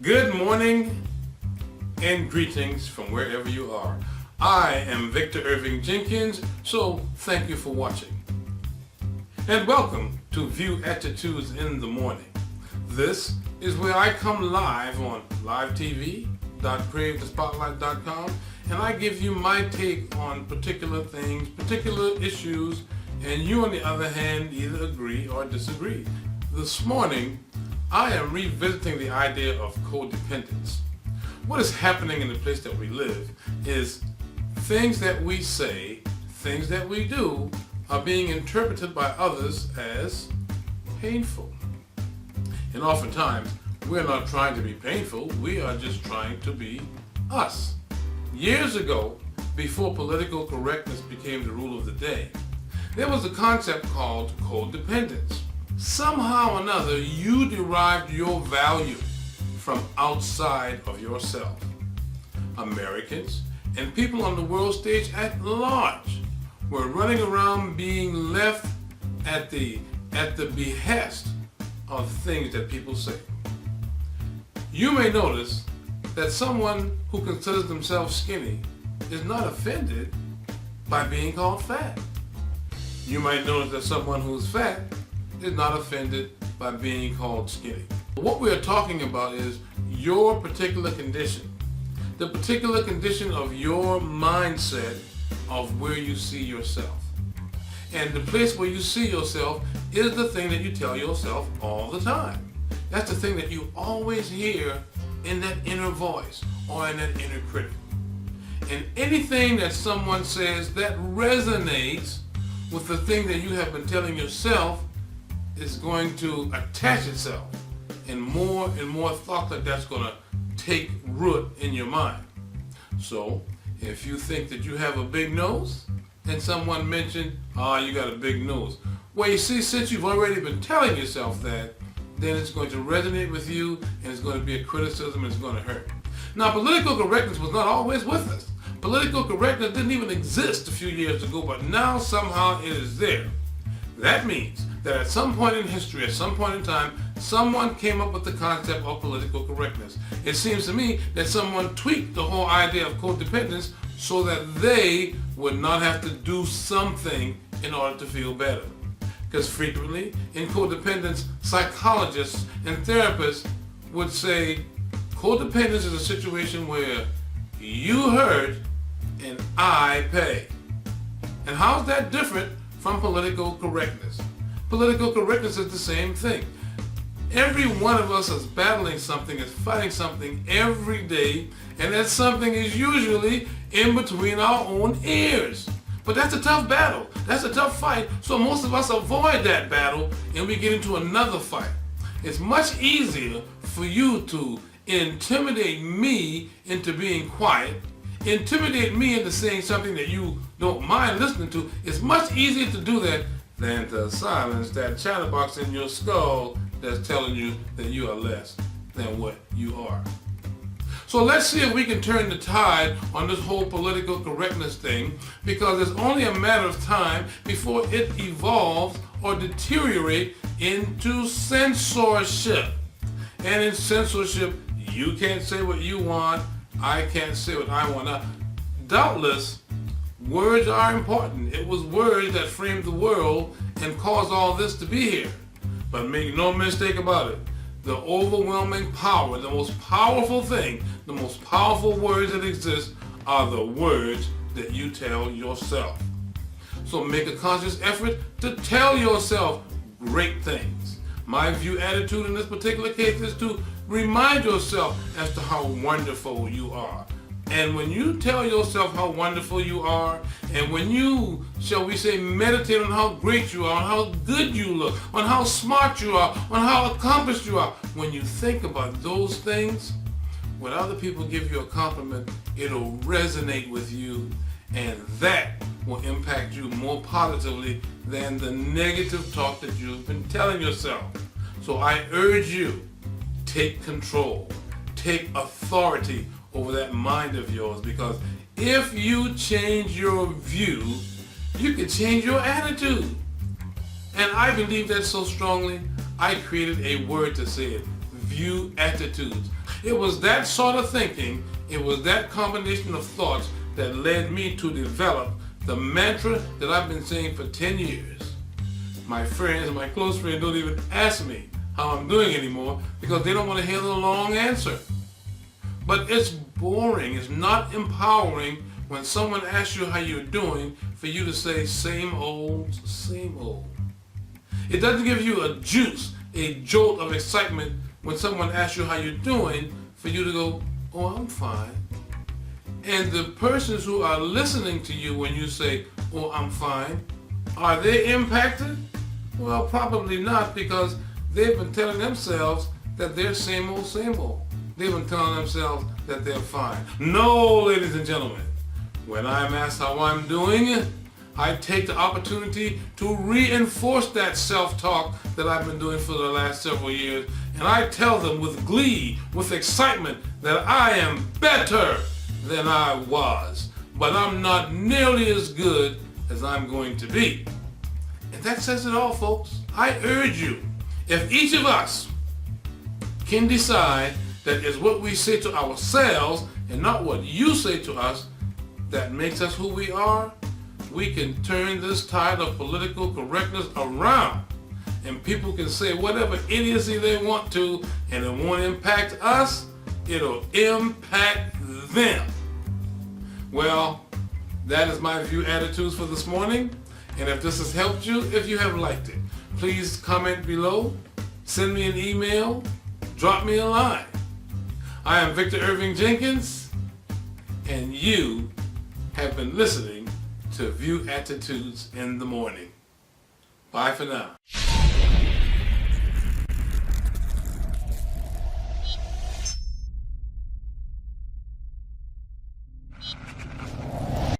Good morning and greetings from wherever you are. I am Victor Irving Jenkins, so thank you for watching. And welcome to Viewattitudes in the Morning. This is where I come live on livetv.createthespotlight.com, and I give you my take on particular things, particular issues, and you on the other hand either agree or disagree. This morning, I am revisiting the idea of codependence. What is happening in the place that we live is things that we say, things that we do, are being interpreted by others as painful. And oftentimes, we're not trying to be painful, we are just trying to be us. Years ago, before political correctness became the rule of the day, there was a concept called codependence. Somehow or another, you derived your value from outside of yourself. Americans and people on the world stage at large were running around being left at the behest of things that people say. You may notice that someone who considers themselves skinny is not offended by being called fat. You might notice that someone who's fat is not offended by being called skinny. What we are talking about is your particular condition, the particular condition of your mindset of where you see yourself. And the place where you see yourself is the thing that you tell yourself all the time. That's the thing that you always hear in that inner voice or in that inner critic. And anything that someone says that resonates with the thing that you have been telling yourself is going to attach itself, and more thoughts like that's going to take root in your mind. So if you think that you have a big nose and someone mentioned, you got a big nose, well, you see, since you've already been telling yourself that, then it's going to resonate with you and it's going to be a criticism and it's going to hurt. Now, political correctness was not always with us. Political correctness didn't even exist a few years ago, but now somehow it is there. That means that at some point in history, at some point in time, someone came up with the concept of political correctness. It seems to me that someone tweaked the whole idea of codependence so that they would not have to do something in order to feel better. Because frequently, in codependence, psychologists and therapists would say, codependence is a situation where you hurt and I pay. And how's that different from political correctness? Political correctness is the same thing. Every one of us is battling something, is fighting something every day, and that something is usually in between our own ears. But that's a tough battle. That's a tough fight, so most of us avoid that battle and we get into another fight. It's much easier for you to intimidate me into being quiet, intimidate me into saying something that you don't mind listening to. It's much easier to do that than to silence that chatterbox in your skull that's telling you that you are less than what you are. So let's see if we can turn the tide on this whole political correctness thing, because it's only a matter of time before it evolves or deteriorates into censorship. And in censorship, you can't say what you want, I can't say what I want. Now, doubtless, words are important. It was words that framed the world and caused all this to be here. But make no mistake about it, the overwhelming power, the most powerful thing, the most powerful words that exist are the words that you tell yourself. So make a conscious effort to tell yourself great things. My view attitude in this particular case is to remind yourself as to how wonderful you are. And when you tell yourself how wonderful you are, and when you, shall we say, meditate on how great you are, on how good you look, on how smart you are, on how accomplished you are, when you think about those things, when other people give you a compliment, it'll resonate with you, and that will impact you more positively than the negative talk that you've been telling yourself. So I urge you, take control, take authority over that mind of yours, because if you change your view, you can change your attitude. And I believe that so strongly, I created a word to say it. view attitudes. It was that sort of thinking, it was that combination of thoughts that led me to develop the mantra that I've been saying for 10 years. My friends, my close friends don't even ask me how I'm doing anymore because they don't want to hear the long answer. But it's boring, it's not empowering when someone asks you how you're doing for you to say same old, same old. It doesn't give you a juice, a jolt of excitement when someone asks you how you're doing for you to go, oh, I'm fine. And the persons who are listening to you when you say, oh, I'm fine, are they impacted? Well, probably not, because they've been telling themselves that they're same old, same old. They've been telling themselves that they're fine. No, ladies and gentlemen, when I'm asked how I'm doing, I take the opportunity to reinforce that self-talk that I've been doing for the last several years, and I tell them with glee, with excitement, that I am better than I was, but I'm not nearly as good as I'm going to be. And that says it all, folks. I urge you, if each of us can decide that it's what we say to ourselves and not what you say to us that makes us who we are, we can turn this tide of political correctness around, and people can say whatever idiocy they want to, and it won't impact us, it'll impact them. Well, that is my view attitudes for this morning, and if this has helped you, if you have liked it, please comment below, send me an email, drop me a line. I am Victor Irving Jenkins, and you have been listening to Viewattitudes in the Morning. Bye for now.